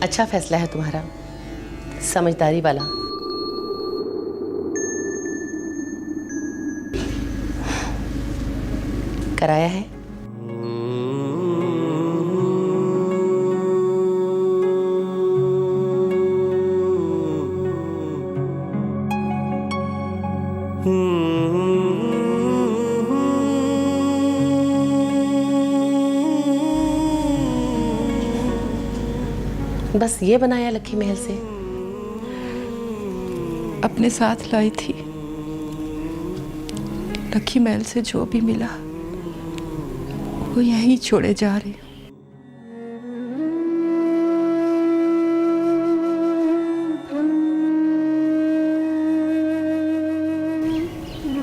अच्छा फैसला है तुम्हारा, समझदारी वाला। कराया है? बस ये बनाया लक्की महल से? अपने साथ लाई थी। लक्की महल से जो भी मिला वो यहीं छोड़े जा रही।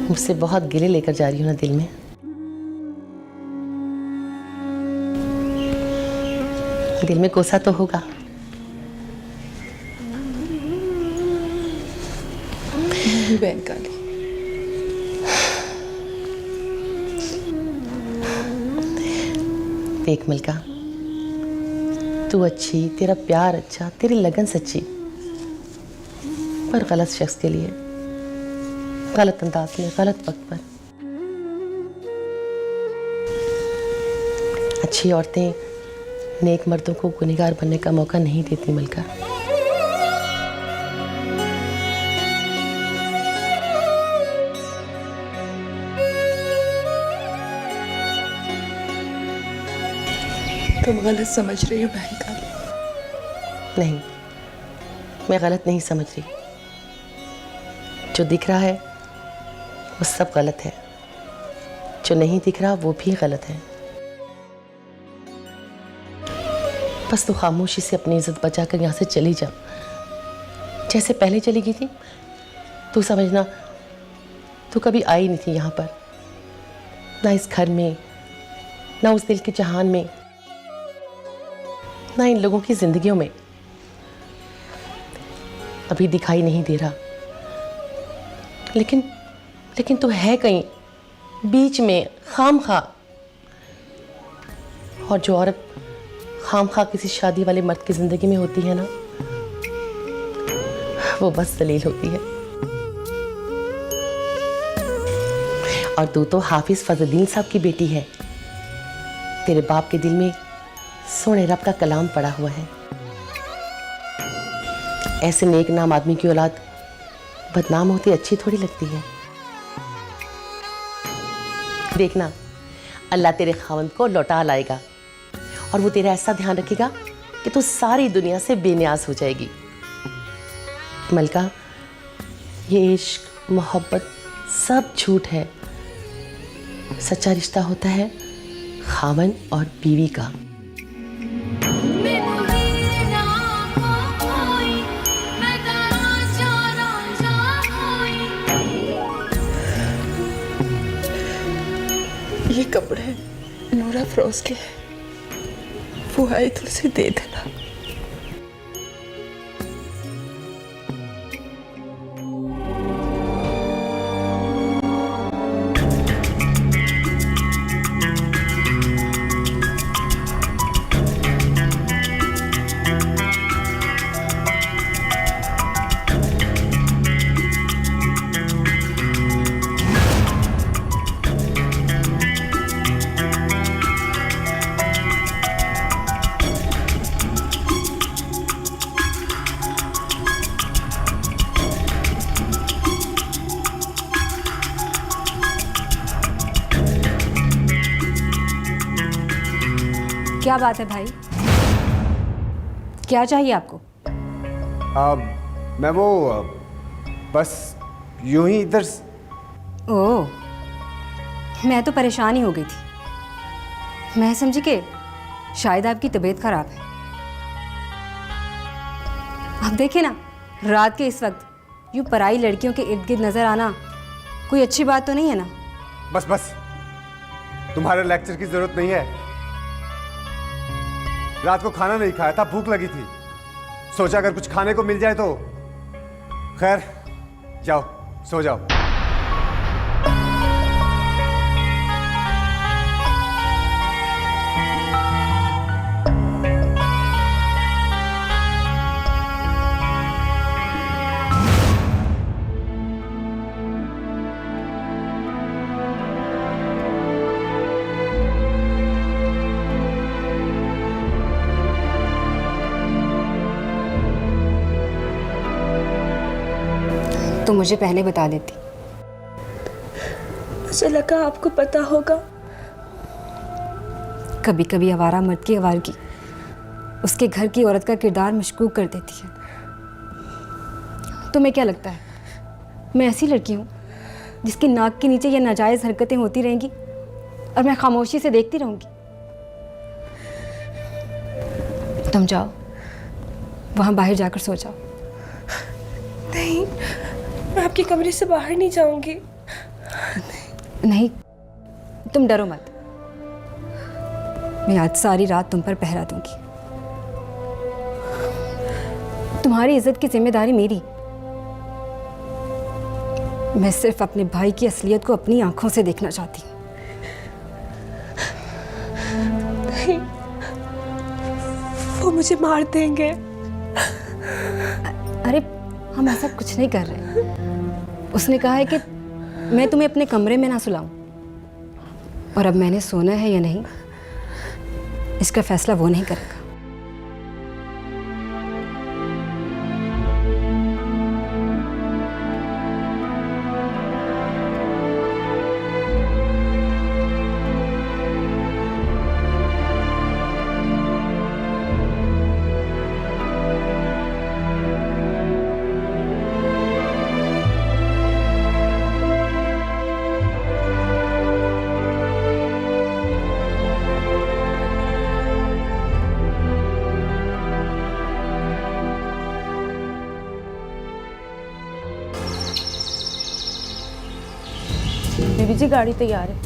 मुझसे बहुत गिले लेकर जा रही हूँ ना दिल में। दिल में कोसा तो होगा। बहन काली, देख मिल्का, तू अच्छी, तेरा प्यार अच्छा, तेरी लगन सच्ची, पर गलत शख्स के लिए, गलत अंदाज में, गलत वक्त पर। अच्छी औरतें नेक मर्दों को गुनहगार बनने का मौका नहीं देती मिल्का। तुम गलत समझ रही हो बहन काली। नहीं, मैं गलत नहीं समझ रही। जो दिख रहा है वो सब गलत है, जो नहीं दिख रहा वो भी गलत है। बस तू खामोशी से अपनी इज्जत बचाकर यहाँ से चली जा, जैसे पहले चली गई थी। तू समझना, तू कभी आई नहीं थी यहाँ पर, ना इस घर में, ना उस दिल के जहान में, ना इन लोगों की जिंदगियों में। अभी दिखाई नहीं दे रहा, लेकिन तू है कहीं बीच में, खामखा। और जो औरत खामखा किसी शादी वाले मर्द की जिंदगी में होती है ना, वो बस जलील होती है। और तू तो हाफिज फजलुद्दीन साहब की बेटी है। तेरे बाप के दिल में सोने रब का कलाम पड़ा हुआ है। ऐसे नेक नाम आदमी की औलाद बदनाम होती अच्छी थोड़ी लगती है। देखना, अल्लाह तेरे खावंद को लौटा लाएगा और वो तेरा ऐसा ध्यान रखेगा कि तू सारी दुनिया से बेनियाज हो जाएगी। मलका, ये इश्क मोहब्बत सब झूठ है। सच्चा रिश्ता होता है खावन और बीवी का। ये कपड़े नूरा फरोज के हैं, वो आए तो उसे दे देना। क्या बात है भाई, क्या चाहिए आपको? मैं वो बस यूं ही इधर। ओह, मैं तो परेशान ही हो गई थी। मैं समझी कि शायद आपकी तबीयत खराब है। आप देखें ना, रात के इस वक्त यूं पराई लड़कियों के इर्द गिर्द नजर आना कोई अच्छी बात तो नहीं है ना? बस बस, तुम्हारे लेक्चर की जरूरत नहीं है। रात को खाना नहीं खाया था, भूख लगी थी, सोचा अगर कुछ खाने को मिल जाए तो। खैर, जाओ सो जाओ। तो मुझे पहले बता देती। मुझे लगा आपको पता होगा। कभी कभी आवारा मर्द की आवारगी उसके घर की औरत का किरदार मशकूक कर देती है। तुम्हें क्या लगता है मैं ऐसी लड़की हूँ जिसकी नाक के नीचे ये नाजायज़ हरकतें होती रहेंगी और मैं खामोशी से देखती रहूँगी? तुम जाओ, वहाँ बाहर जाकर सो जाओ। नहीं, मैं आपके कमरे से बाहर नहीं जाऊंगी। नहीं, तुम डरो मत। मैं आज सारी रात तुम पर पहरा दूंगी। तुम्हारी इज्जत की जिम्मेदारी मेरी। मैं सिर्फ अपने भाई की असलियत को अपनी आंखों से देखना चाहती हूँ। नहीं, वो मुझे मार देंगे। अरे हम ऐसा कुछ नहीं कर रहे। उसने कहा है कि मैं तुम्हें अपने कमरे में ना सुलाऊं, और अब मैंने सोना है या नहीं इसका फैसला वो नहीं करेगा। बीबी जी गाड़ी तैयार है।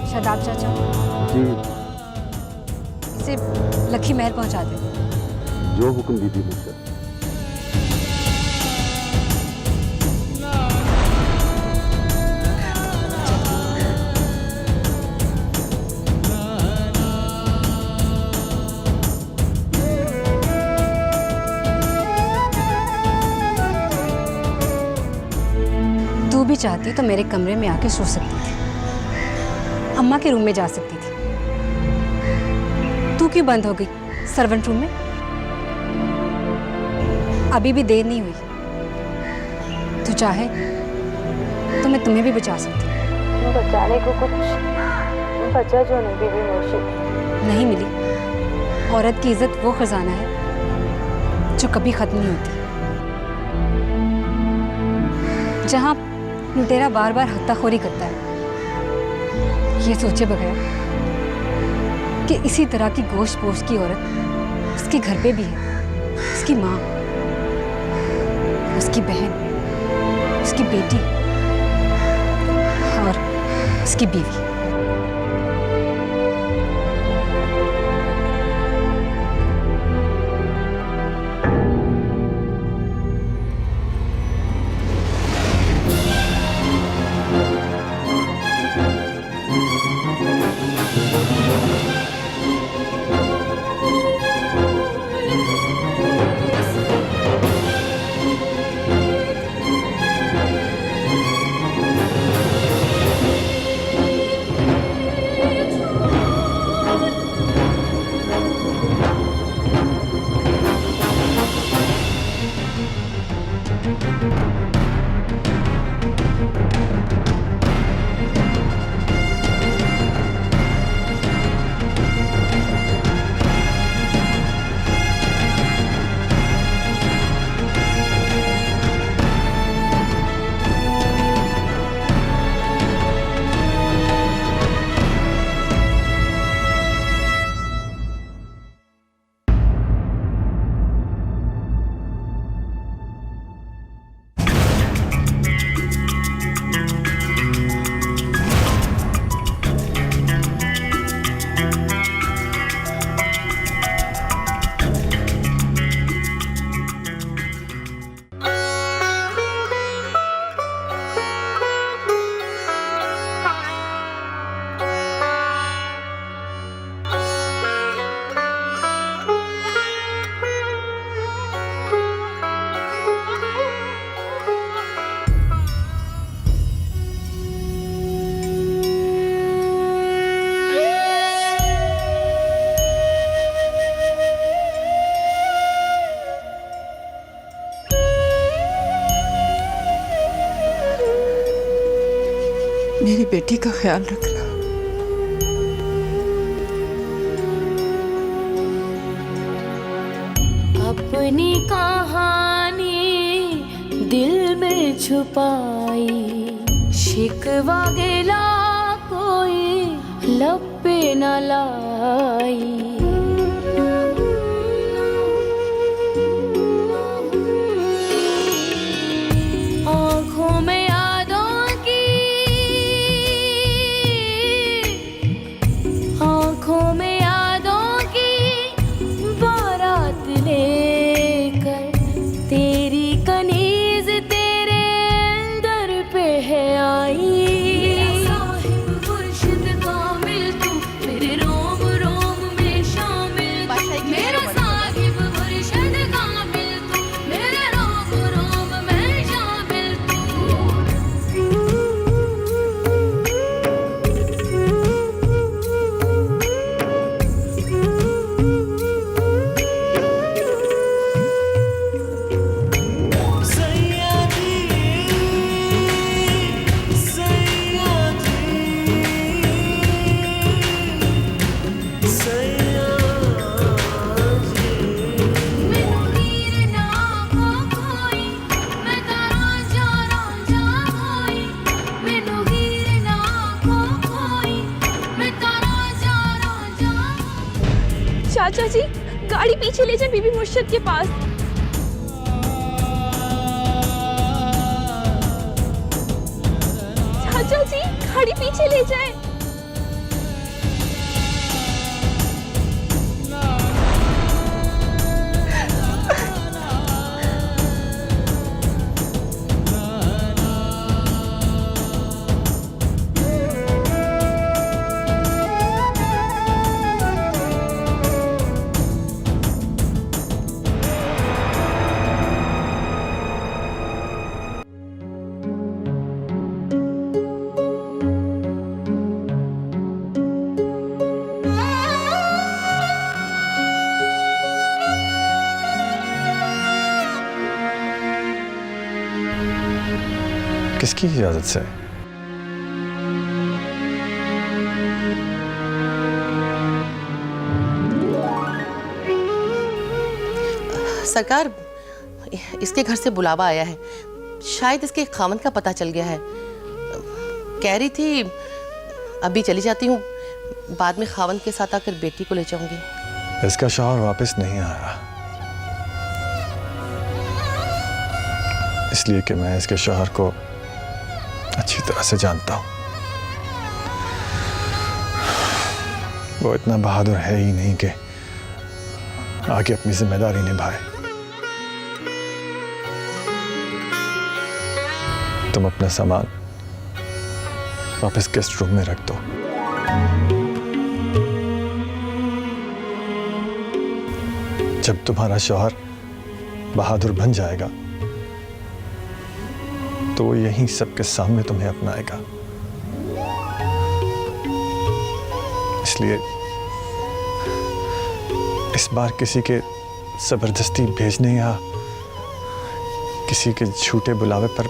शादाब चाचा, जी, इसे लखी महल पहुंचा दे। जो हुक्म दीदी मुझसे। तू भी चाहती तो मेरे कमरे में आके सो सकती थी, अम्मा के रूम में जा सकती थी। तू क्यों बंद हो गई सर्वेंट रूम में? अभी भी देर नहीं हुई। तू चाहे तो मैं तुम्हें भी बचा सकती हूँ। बचाने को कुछ बचा जो नहीं बीबी मोशी। नहीं मिली। औरत की इज्जत वो खजाना है जो कभी खत्म नहीं होती। जहाँ लुटेरा बार बार हत्ताखोरी करता है, ये सोचे बगैर कि इसी तरह की गोश्त पोश की औरत उसके घर पे भी है, उसकी माँ, उसकी बहन, उसकी बेटी और उसकी बीवी। मेरी बेटी का ख्याल रखना। अपनी कहानी दिल में छुपाई, शिकवा गिला कोई लब पे न लाई। आँखों में यादों की, आँखों में यादों की बारात लेकर तेरी कनीज तेरे दर पे है आई। साहिब मुर्शिद कामिल तू मेरे रोम रोम में शामिल तू, मेरा साहिब मुर्शिद कामिल तू मेरे रोम रोम में शामिल मैनू हीर ना हो कोई, मैं तारा जाना जा होई। मैनू हीर ना हो कोई, मैं तारा जाना जा। चाचा जी गाड़ी पीछे ले जाए बीबी मुर्शिद के पास। चाचा जी गाड़ी पीछे ले जाए। किसकी इजाजत से? सरकार, इसके घर से बुलावा आया है। शायद इसके खामन का पता चल गया है। कह रही थी अभी चली जाती हूँ, बाद में खावन के साथ आकर बेटी को ले जाऊंगी। इसका शौहर वापस नहीं आया, इसलिए कि मैं इसके शौहर को अच्छी तरह से जानता हूं। वो इतना बहादुर है ही नहीं कि आगे अपनी जिम्मेदारी निभाए। तुम अपना सामान वापस गेस्ट रूम में रख दो। जब तुम्हारा शौहर बहादुर बन जाएगा तो वो यहीं सबके सामने तुम्हें अपनाएगा। इसलिए इस बार किसी के जबरदस्ती भेजने या किसी के झूठे बुलावे पर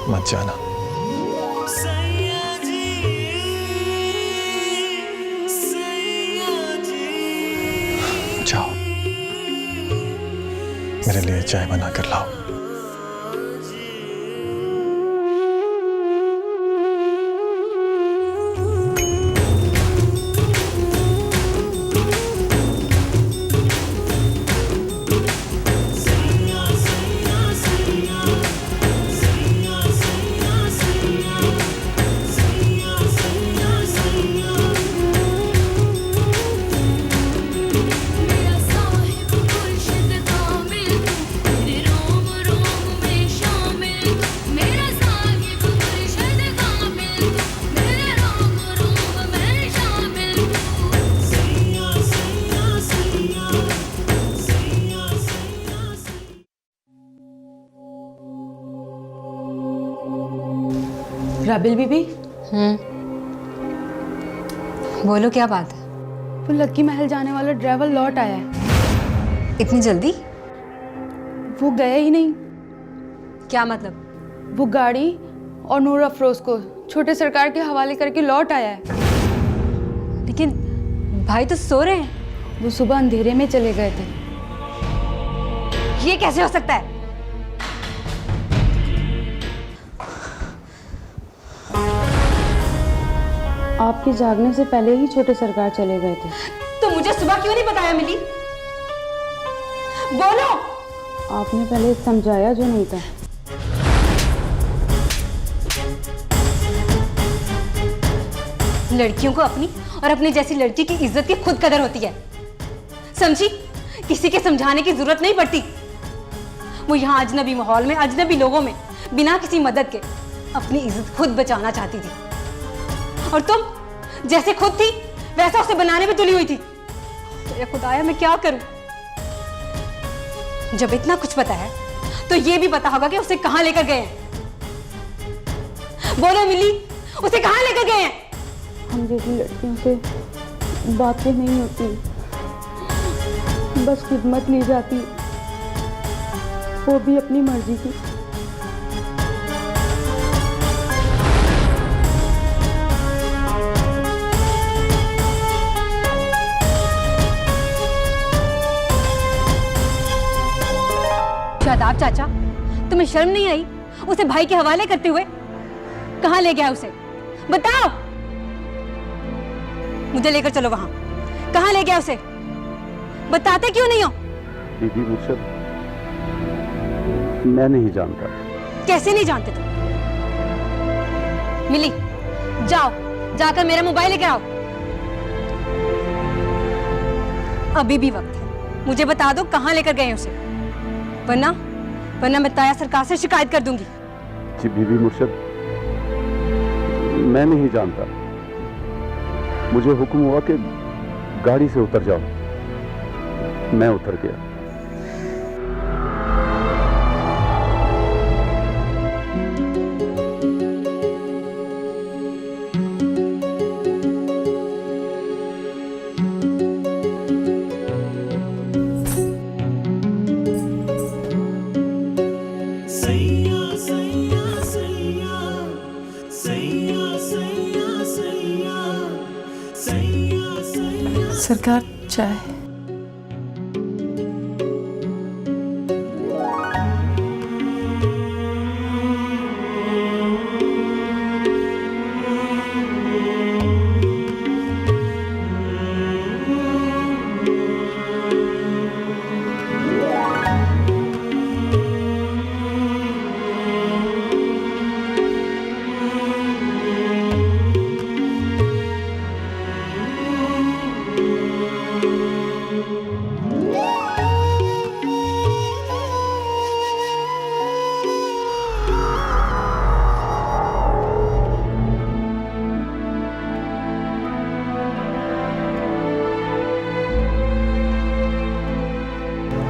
मत जाना। जाओ, मेरे लिए चाय बना कर लाओ। मेरा साहिब मुर्शिद कामिल तू मेरे रोम रोम में शामिल तू, मेरा साहिब मुर्शिद कामिल तू मेरे रोम रोम में शामिल तू। सैया सैया सैया सैया सैया। राबिल बीबी, बोलो क्या बात है? वो लक्की महल जाने वाला ड्राइवर लौट आया है। इतनी जल्दी? वो गया ही नहीं। क्या मतलब? वो गाड़ी और नूर अफरोज को छोटे सरकार के हवाले करके लौट आया है। लेकिन भाई तो सो रहे हैं। वो सुबह अंधेरे में चले गए थे। ये कैसे हो सकता है? आपके जागने से पहले ही छोटे सरकार चले गए थे। तो मुझे सुबह क्यों नहीं बताया मिली? बोलो। आपने पहले समझाया जो नहीं था। लड़कियों को अपनी और अपनी जैसी लड़की की इज्जत की खुद कदर होती है, समझी? किसी के समझाने की जरूरत नहीं पड़ती। वो यहाँ अजनबी माहौल में, अजनबी लोगों में बिना किसी मदद के अपनी इज्जत खुद बचाना चाहती थी, और तुम जैसे खुद थी वैसा उसे बनाने में तुली हुई थी। तेरे खुदाया मैं क्या करूं? जब इतना कुछ पता है तो ये भी पता होगा कि उसे कहां लेकर गए हैं। बोलो मिली, उसे कहां लेकर गए हैं? हम जैसी लड़कियों से बातें नहीं होती, बस खिदमत ली जाती, वो भी अपनी मर्जी की। शादाब चाचा, तुम्हें शर्म नहीं आई उसे भाई के हवाले करते हुए? कहां ले गया उसे? बताओ, मुझे लेकर चलो वहां। कहां ले गया उसे? बताते क्यों नहीं हो? बीबी मुर्शद, मैं नहीं जानता। कैसे नहीं जानते तुम? मिली, जाओ, जाकर मेरा मोबाइल लेकर आओ। अभी भी वक्त है, मुझे बता दो कहां लेकर गए उसे, वरना मैं ताया सरकार से शिकायत कर दूंगी। जी बीबी मुर्शद, मैं नहीं जानता। मुझे हुक्म हुआ कि गाड़ी से उतर जाओ। मैं उतर गया। सरकार, चाय।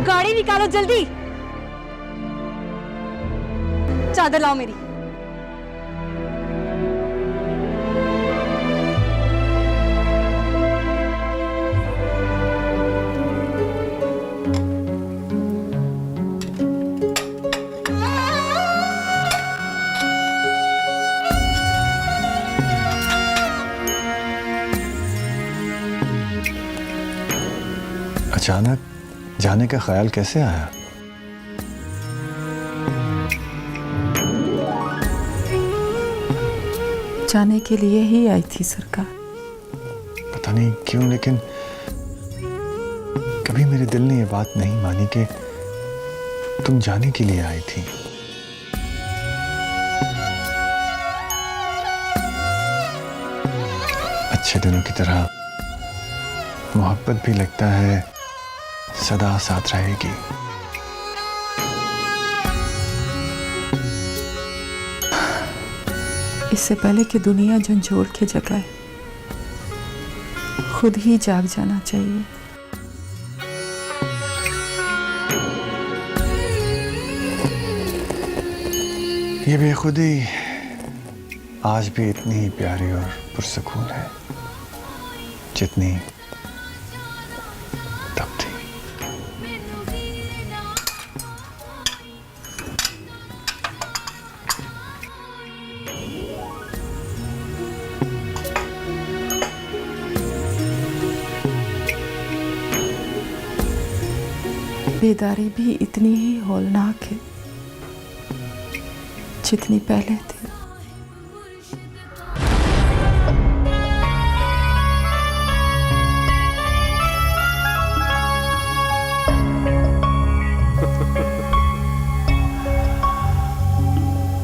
गाड़ी निकालो जल्दी। चादर लाओ मेरी। अचानक जाने का ख्याल कैसे आया? जाने के लिए ही आई थी सरकार। पता नहीं क्यों, लेकिन कभी मेरे दिल ने यह बात नहीं मानी कि तुम जाने के लिए आई थी। अच्छे दिनों की तरह मोहब्बत भी लगता है सदा साथ रहेगी। इससे पहले कि दुनिया झंझोड़ के जगाए, खुद ही जाग जाना चाहिए। ये बेखुदी आज भी इतनी ही प्यारी और पुरसकून है जितनी तब थी। बेदारी भी इतनी ही हौलनाक है जितनी पहले थी।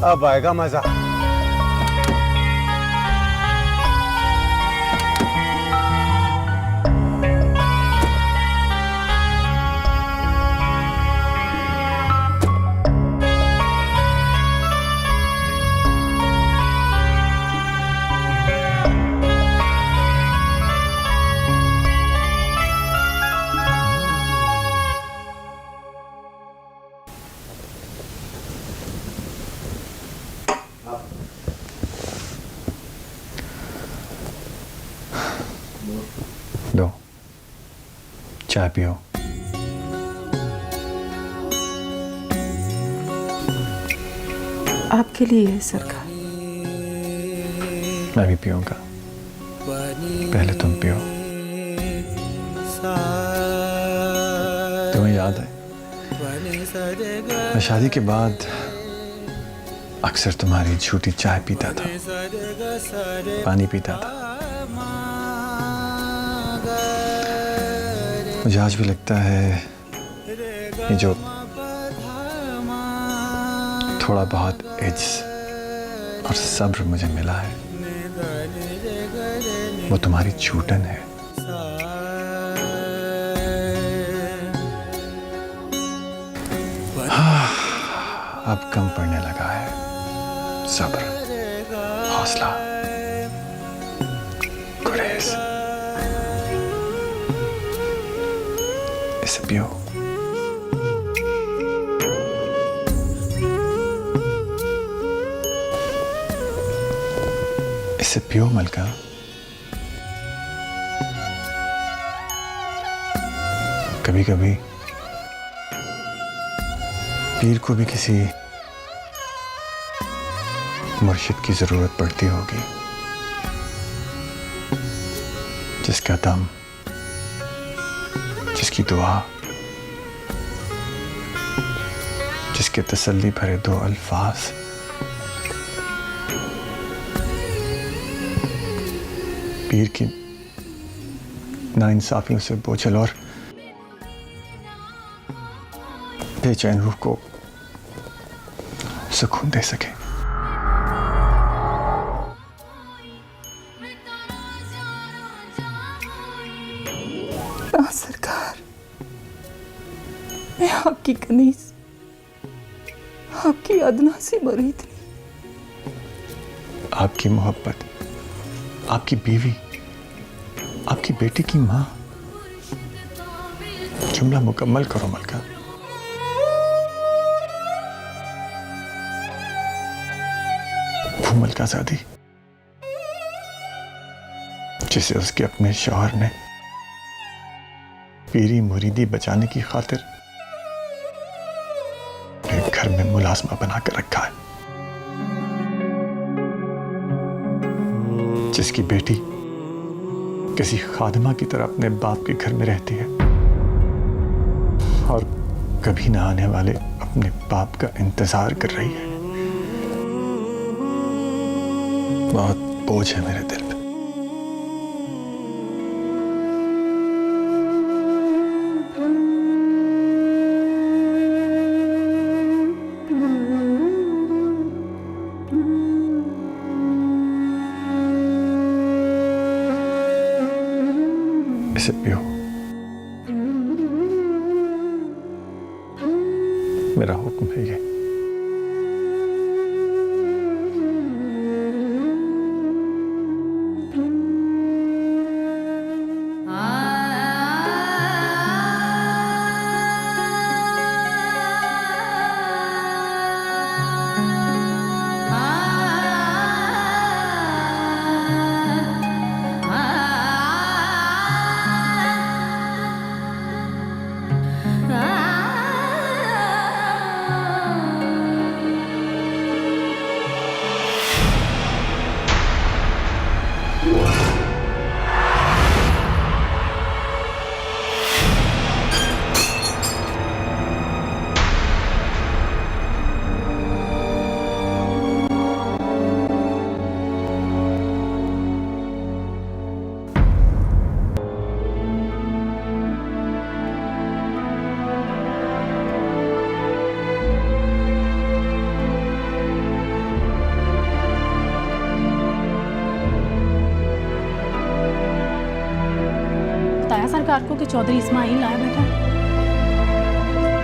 अब आएगा मजा। लो चाय पियो। आपके लिए है सरकार। मैं भी पीऊंगा, पहले तुम पियो। तुम्हें याद है मैं शादी के बाद अक्सर तुम्हारी झूठी चाय पीता था, पानी पीता था। मुझे आज भी लगता है ये जो थोड़ा बहुत इज्जत और सब्र मुझे मिला है वो तुम्हारी छूटन है। अब कम पड़ने लगा है सब्र, हौसला, गुरेज। इसे पियो। इसे पियो मलका। कभी कभी पीर को भी किसी मुर्शिद की जरूरत पड़ती होगी, जिसका दम, जिसकी दुआ, जिसके तसल्ली भरे दो अल्फाज पीर की नाइंसाफियों से बोझल और बेचैन रूह को सुकून दे सके। ना सरकार, मैं आपकी कनीज, आपकी अदना से मुरीद नहीं। आपकी मोहब्बत, आपकी बीवी, आपकी बेटी की मां। जुमला मुकम्मल करो मलका। वो मलका ज़ादी जिसे उसके अपने शौहर ने पीरी मुरीदी बचाने की खातिर एक घर में मुलाजमा बनाकर रखा है, जिसकी बेटी किसी खादिमा की तरह अपने बाप के घर में रहती है और कभी ना आने वाले अपने बाप का इंतजार कर रही है। बहुत बोझ है मेरे दिल पे। इसे पियो। मेरा हुक्म है ये। सरकार को कि चौधरी इस्माइल आया बैठा है?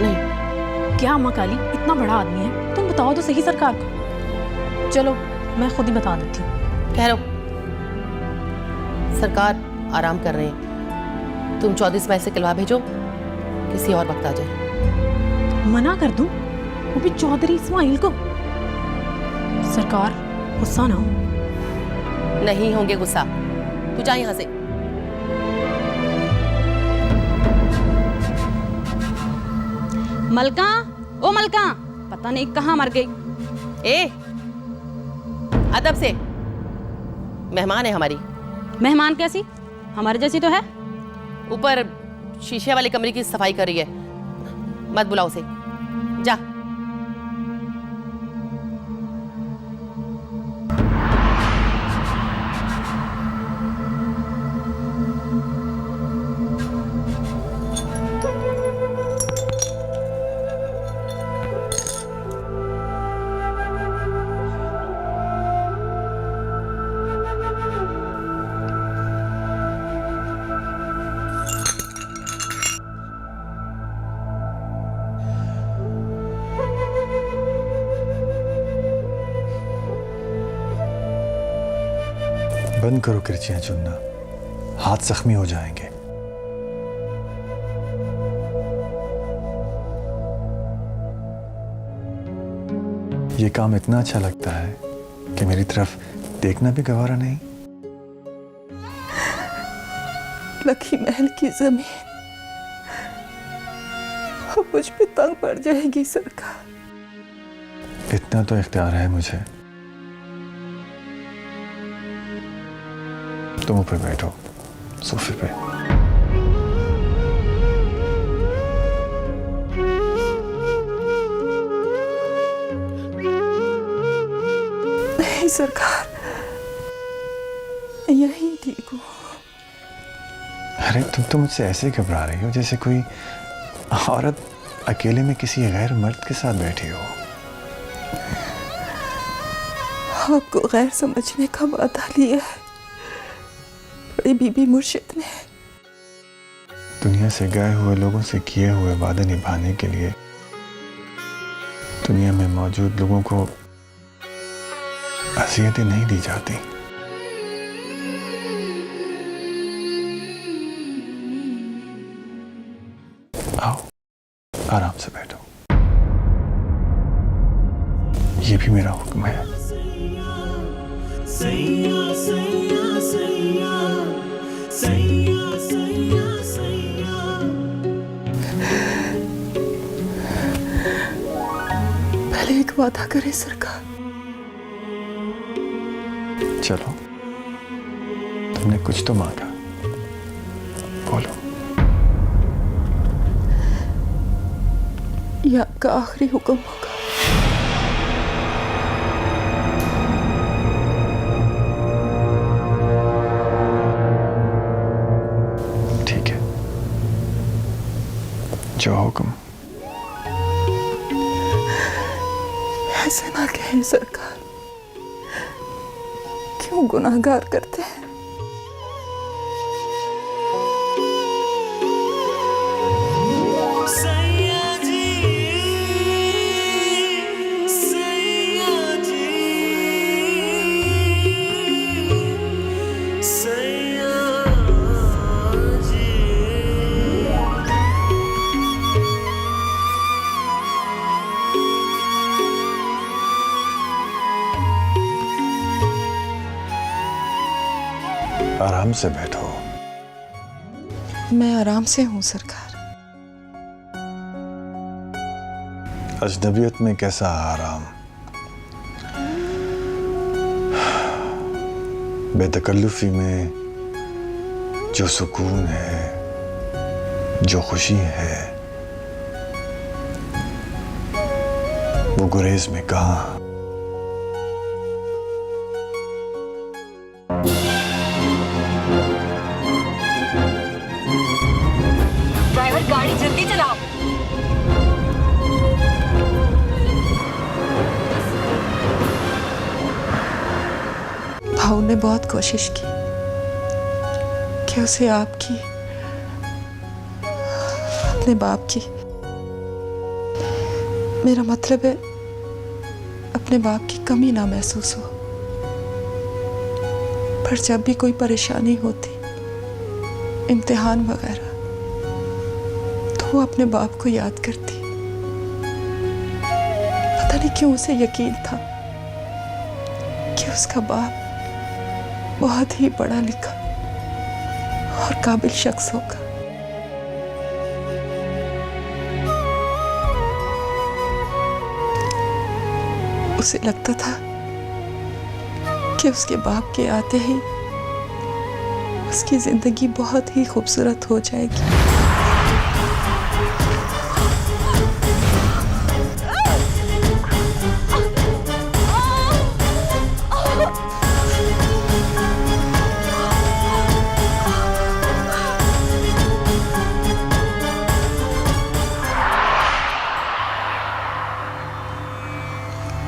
नहीं। क्या अम्मा काली, इतना बड़ा आदमी है, तुम बताओ तो सही सरकार को। चलो मैं खुद ही बता देती हूँ। कह रहो सरकार आराम कर रहे हैं, तुम चौधरी इस्माइल से कहलवा भेजो, किसी और वक्त आ जाए। मना कर दूं, वो भी चौधरी इस्माइल को? सरकार गुस्सा ना हो। नहीं होंगे गुस्सा, तू जा यहां से। मलका, ओ मलका, पता नहीं कहाँ मर गई। ए अदब से, मेहमान है हमारी। मेहमान कैसी? हमारे जैसी तो है। ऊपर शीशे वाले कमरे की सफाई कर रही है, मत बुलाओ उसे, जा। बंद करो किरचियां चुनना, हाथ जख्मी हो जाएंगे। ये काम इतना अच्छा लगता है कि मेरी तरफ देखना भी गवारा नहीं। लकी महल की जमीन अब मुझ पे तंग पड़ जाएगी सरकार। इतना तो इख्तियार है मुझे। तुम ऊपर बैठो सोफे पे। नहीं सरकार, यहीं ठीक हूँ। अरे तुम तो मुझसे ऐसे घबरा रही हो जैसे कोई औरत अकेले में किसी गैर मर्द के साथ बैठी हो। आपको गैर समझने का वादा लिया है बड़ी बीबी मुर्शिद ने। दुनिया से गए हुए लोगों से किए हुए वादे निभाने के लिए दुनिया में मौजूद लोगों को अज़ियतें नहीं दी जाती। आओ आराम से बैठो, ये भी मेरा हुक्म है। पहले एक वादा करे सरकार। चलो, तुमने कुछ तो मांगा, बोलो। ये आपका आखिरी हुक्म होगा। ठीक है, जो हुक्म। ऐसे ना कहें सरकार, क्यों गुनाहगार करते हैं। आराम से बैठो। मैं आराम से हूं सरकार। अजनबियत में कैसा आराम, बेतकल्लुफी में जो सुकून है, जो खुशी है, वो गुरेज में कहाँ। ड्राइवर गाड़ी जल्दी चलाओ। भाऊ ने बहुत कोशिश की कि उसे आपकी अपने बाप की, मेरा मतलब है अपने बाप की कमी ना महसूस हो। पर जब भी कोई परेशानी होती, इम्तिहान वगैरह, तो वो अपने बाप को याद करती। पता नहीं क्यों उसे यकीन था कि उसका बाप बहुत ही पढ़ा लिखा और काबिल शख्स होगा। उसे लगता था कि उसके बाप के आते ही उसकी जिंदगी बहुत ही खूबसूरत हो जाएगी।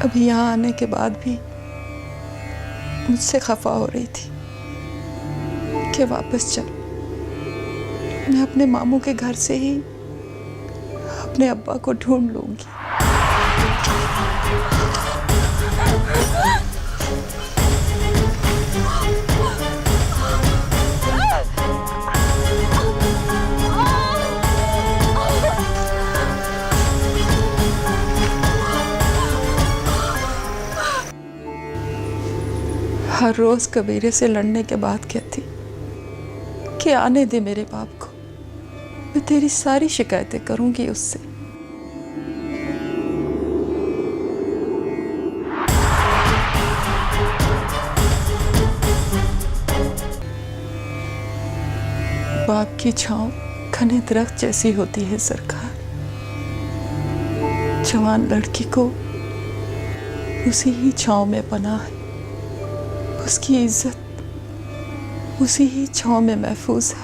अभी यहाँ आने के बाद भी मुझसे खफा हो रही थी कि वापस चल। मैं अपने मामू के घर से ही अपने अब्बा को ढूंढ लूंगी। हर रोज कबीरे से लड़ने के बाद कहती कि आने दे मेरे बाप को, मैं तेरी सारी शिकायतें करूंगी उससे। बाप की छांव घने दरख्त जैसी होती है सरकार। जवान लड़की को उसी ही छांव में पनाह है, उसकी इज्जत उसी ही छांव में महफूज है।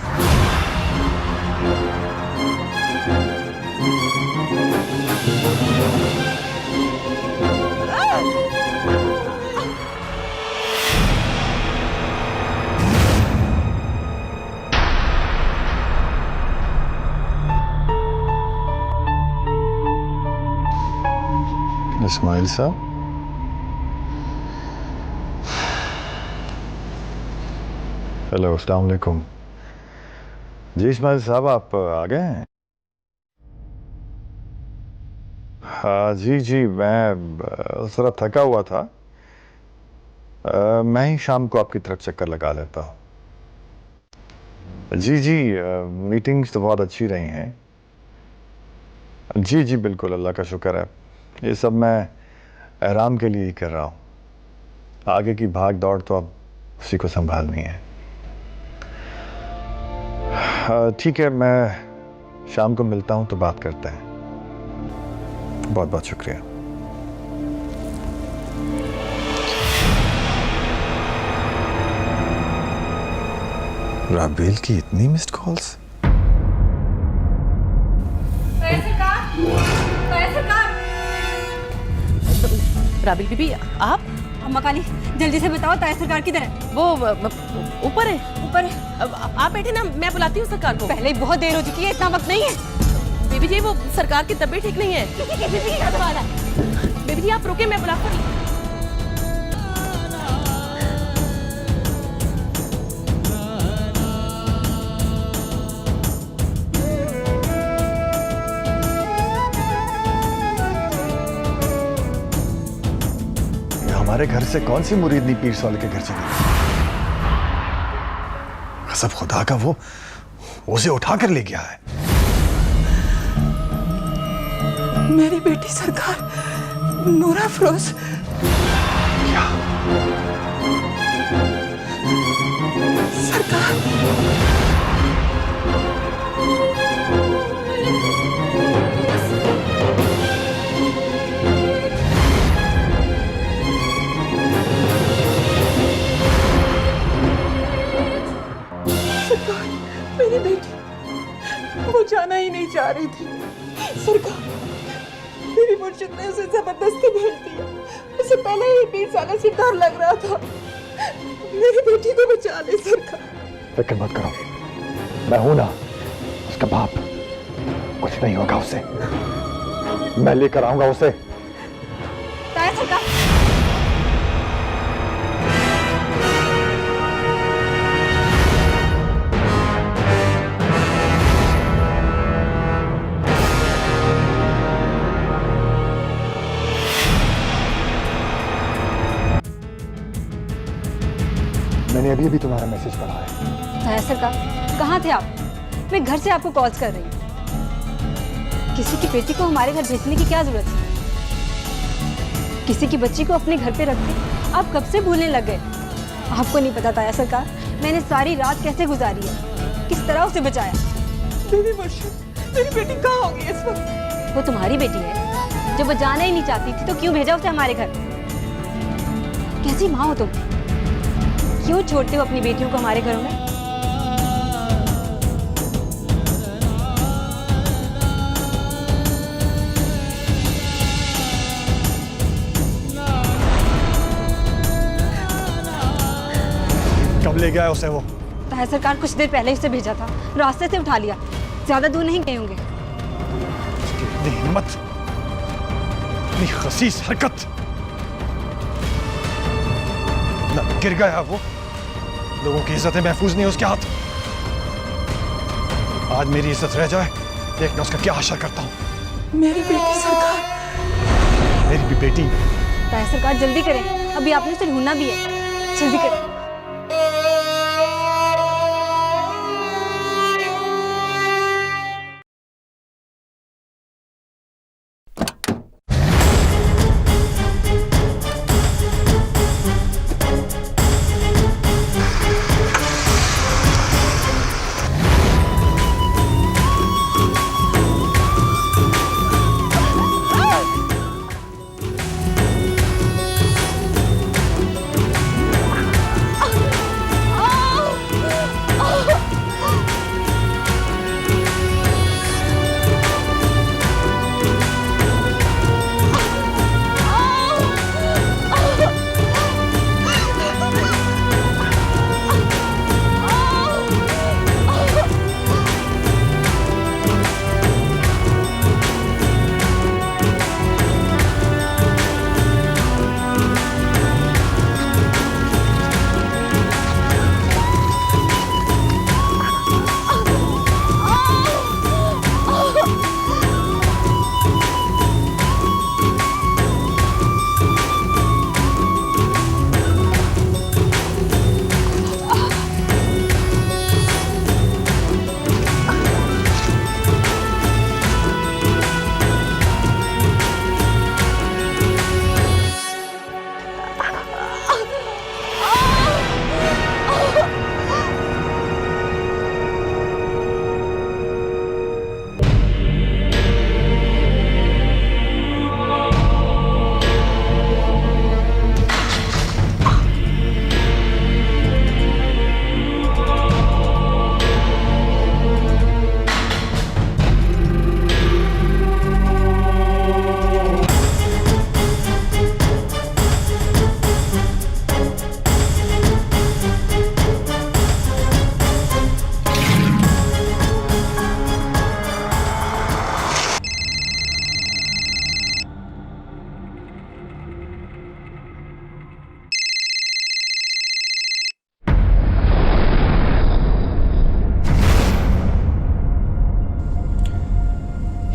इस्माइल साहब, हेलो, अस्सलाम वालेकुम। जी इस्माइल साहब, आप आ गए हैं? हाँ जी जी, मैं थोड़ा थका हुआ था। मैं ही शाम को आपकी तरफ चक्कर लगा लेता हूँ। जी जी, मीटिंग्स तो बहुत अच्छी रही हैं। जी जी बिल्कुल, अल्लाह का शुक्र है। ये सब मैं आराम के लिए ही कर रहा हूँ। आगे की भाग दौड़ तो अब उसी को संभालनी है। ठीक है, मैं शाम को मिलता हूँ तो बात करते हैं। बहुत बहुत शुक्रिया। राबेल की इतनी मिस्ड कॉल्स? राबेल बीबी, आप? अम्मा काली, जल्दी से बताओ ताया सरकार किधर है? वो ऊपर है। ऊपर है? आप बैठे ना, मैं बुलाती हूँ सरकार को। पहले ही बहुत देर हो चुकी है, इतना वक्त नहीं है। बेबी जी, वो सरकार की तबीयत ठीक नहीं है। बेबी जी आप रुके, मैं बुलाती हूँ। हमारे घर से कौन सी मुरीदनी पीर सौल के घर चली गई? कसम खुदा का, वो उसे उठा कर ले गया है। मेरी बेटी सरकार, नूरा अफरोज। क्या? सरकार, मेरी बेटी, वो जाना ही नहीं चाह रही थी। सरकार, मेरी मुर्शिद ने उसे जबरदस्ती भेज दिया। उसे पहले ही पीर साला से डर लग रहा था। मेरी बेटी को बचा ले सरकार। फिक्र मत करो, मैं हूं ना, उसका बाप। कुछ नहीं होगा उसे, मैं लेकर आऊंगा उसे। ताया सरकार, मैंने अभी अभी तुम्हारा मैसेज पढ़ा है। ताया सरकार, कहाँ थे आप? मैं घर से आपको कॉल्स कर रही हूँ। किसी की बेटी को हमारे घर भेजने की क्या जरूरत है? किसी की बच्ची को अपने घर पे रख के आप कब से भूलने लग गए? आपको नहीं पता ताया सरकार, मैंने सारी रात कैसे गुजारी है, किस तरह उसे बचाया। मेरी मुर्शिद, मेरी बेटी कहाँ होगी इस वक्त? वो तुम्हारी बेटी है, जब वो जाना ही नहीं चाहती थी तो क्यों भेजा उसे हमारे घर? कैसी माँ हो तुम? क्यों छोड़ते हो अपनी बेटियों को हमारे घरों में? कब ले गया उसे वो? ताया सरकार, कुछ देर पहले ही उसे भेजा था, रास्ते से उठा लिया, ज्यादा दूर नहीं गए होंगे। इतनी हिम्मत, इतनी खसीस हरकत, न गिर गया वो, लोगों की इज्जतें महफूज नहीं उसके हाथ। आज मेरी इज्जत रह जाए, देखना उसका क्या हाशर करता हूँ। मेरी बेटी सरकार। मेरी भी बेटी। ताया सरकार, जल्दी करें, अभी आपने उसे ढूंढना भी है, जल्दी करें।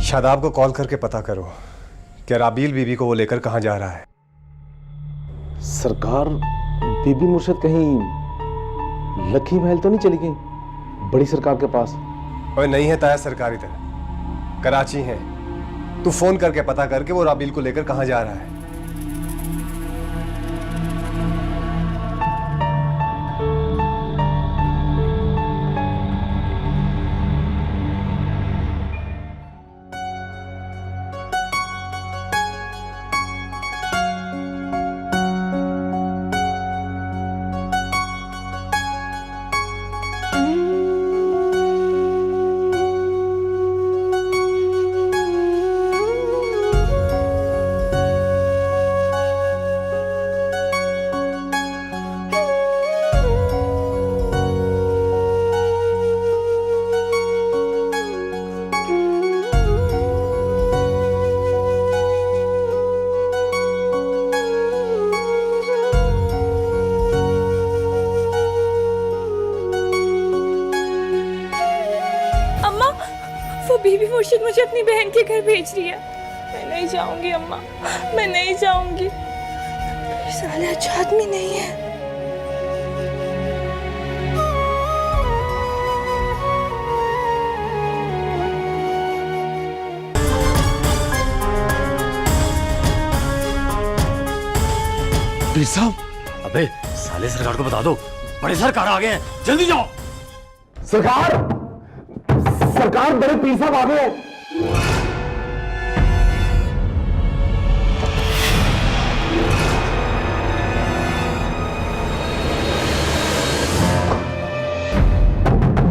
शादाब को कॉल करके पता करो कि राबील बीबी को वो लेकर कहाँ जा रहा है। सरकार, बीबी मुर्शद कहीं लखी महल तो नहीं चली गई? बड़ी सरकार के पास? और नहीं है ताया सरकार, इधर कराची है। तू फोन करके पता करके वो राबील को लेकर कहाँ जा रहा है। मुर्शिद मुझे अपनी बहन के घर भेज रही है। मैं नहीं जाऊंगी अम्मा, मैं नहीं जाऊंगी। साले अच्छा आदमी नहीं है। पीर साहब, अबे साले सरकार को बता दो, बड़े सरकार आ गए हैं, जल्दी जाओ। सरकार, सरकार बड़े पीर साहब आ गए हैं।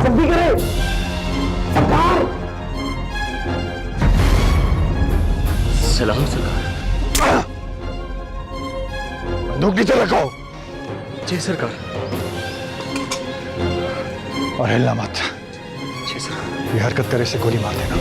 जल्दी करें सरकार। सलाम सरकार। बंदूक नीचे रखो। जी सरकार। और हिलना मत। जी सर। ये हरकत करे से गोली मार देना।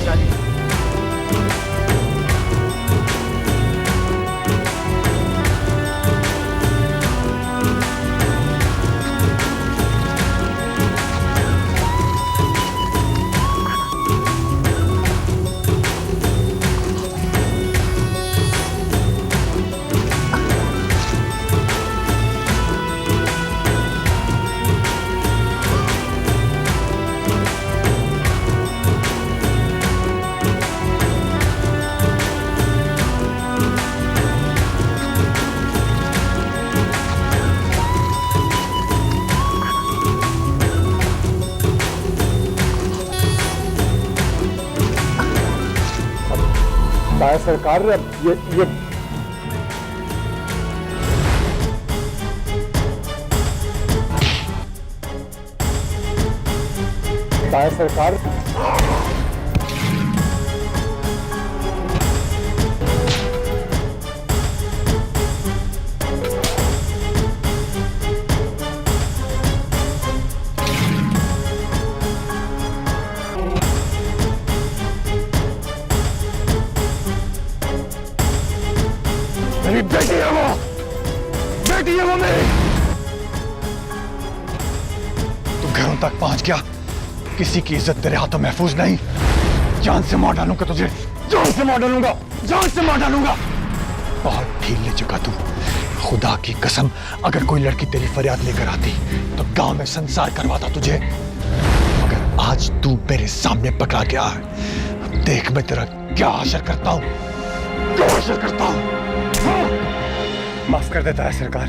सरकार ये सरकार मेरी बेटी है वो, बेटी है वो मेरी। तू घरों तक पहुंच गया, किसी की इज्जत तेरे हाथों महफूज नहीं। जान से मार डालूंगा तुझे, जान से मार डालूंगा, जान से मार डालूंगा। बहुत ढील ले चुका तू। खुदा की कसम, अगर कोई लड़की तेरी फरियाद लेकर आती तो गांव में संसार करवाता तुझे। मगर आज तू मेरे सामने पकड़ा गया है, देख मैं तेरा क्या हासिल करता हूं, क्या हासिल करता हूं। माफ कर देता है सरकार,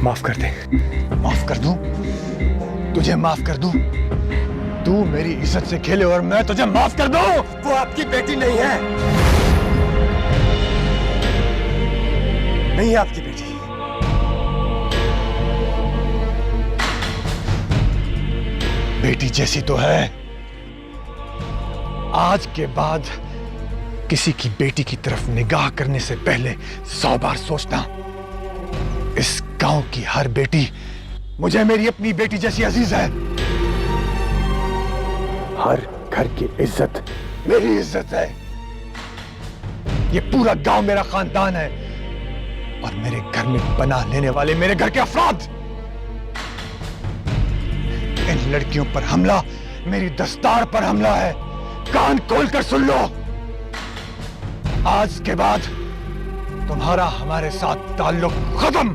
माफ कर दे। माफ कर दूं? तुझे माफ कर दूं? तू मेरी इज्जत से खेले और मैं तुझे माफ कर दूं? वो आपकी बेटी नहीं है, नहीं है आपकी बेटी। बेटी जैसी तो है। आज के बाद किसी की बेटी की तरफ निगाह करने से पहले 100 बार सोचना। इस गांव की हर बेटी मुझे मेरी अपनी बेटी जैसी अजीज है। हर घर की इज्जत मेरी इज्जत है। ये पूरा गांव मेरा खानदान है और मेरे घर में पनाह लेने वाले मेरे घर के अफराद। इन लड़कियों पर हमला मेरी दस्तार पर हमला है। कान खोलकर सुन लो, आज के बाद तुम्हारा हमारे साथ ताल्लुक खत्म,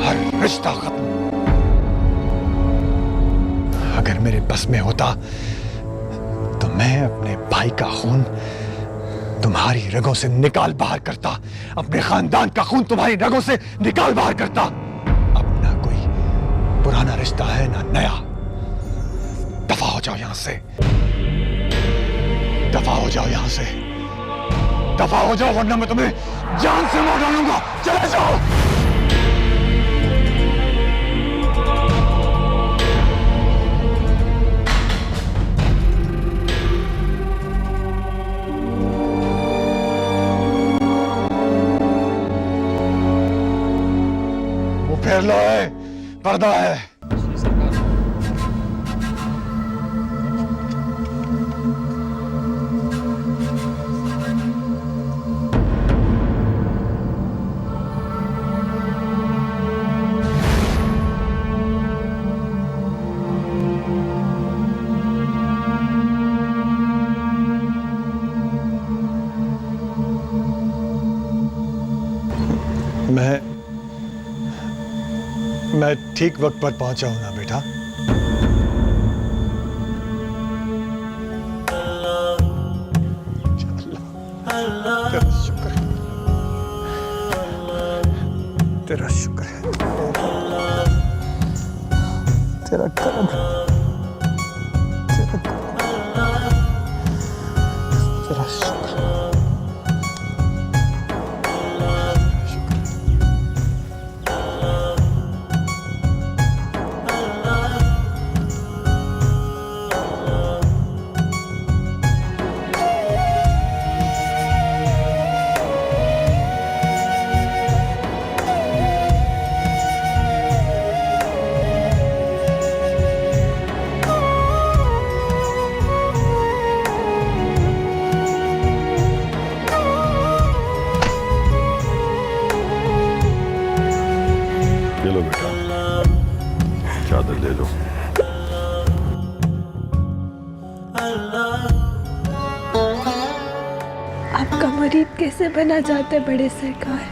हर रिश्ता खत्म। अगर मेरे बस में होता तो मैं अपने भाई का खून तुम्हारी रगों से निकाल बाहर करता, अपने खानदान का खून तुम्हारी रगों से निकाल बाहर करता। अब ना कोई पुराना रिश्ता है ना नया। दफा हो जाओ यहां से, दफा हो जाओ यहां से, दफा हो जाओ, वरना मैं तुम्हें जान से मार डालूंगा। चले जाओ। वो फेर लो है, पर्दा है। मैं ठीक वक्त पर पहुंचा हूं ना बेटा? तेरा शुक्र है, तेरा शुक्र है, तेरा करम है, तेरा शुक्र है। ले लो बेटा, चादर ले लो। आपका मरीज कैसे बना जाते बड़े सरकार?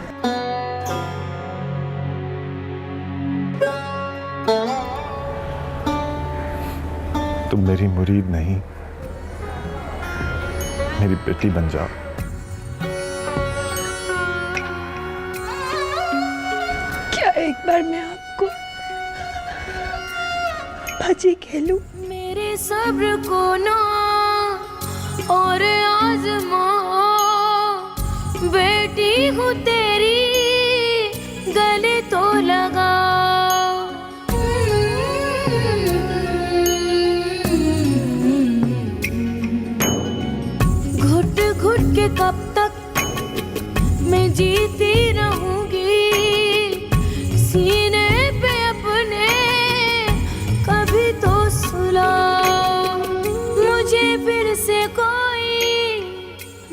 तुम मेरी मुरीद नहीं, मेरी बेटी बन जाओ। क्या एक बार मैं आपको बाजी खेलूं? मेरे सब्र को ना और आजमा, बेटी हूँ तेरी गले तो लगा। घुट घुट के कब तक मैं जीती रहूंगी, सीने पे अपने कभी तो सुला। मुझे फिर से कोई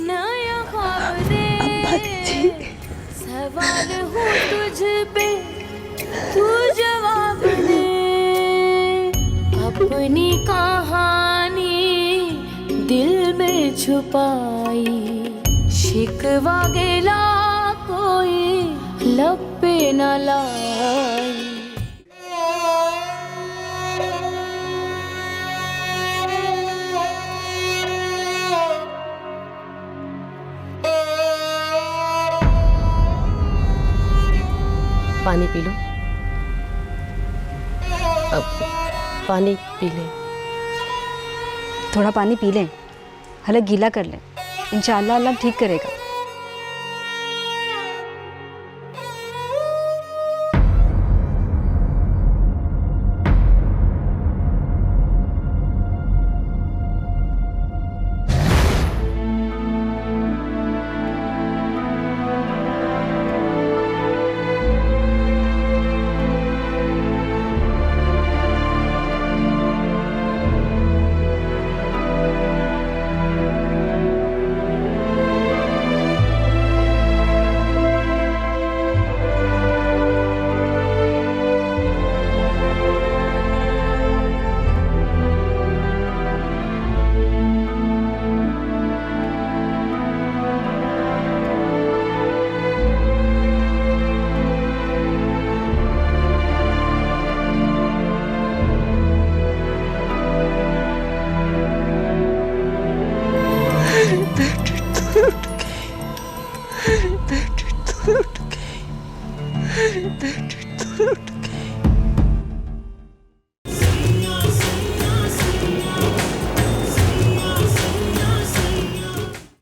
नया ख्वाब दे, सवाल हूँ तुझ पे, तू जवाब दे। अपनी कहानी दिल में छुपाई, शिकवा गिला कोई लब पे न लाई। पानी पी लो। अब पानी पी लें। थोड़ा पानी पी लें, हलक गीला कर लें, इंशाअल्लाह अल्लाह ठीक करेगा। बेटी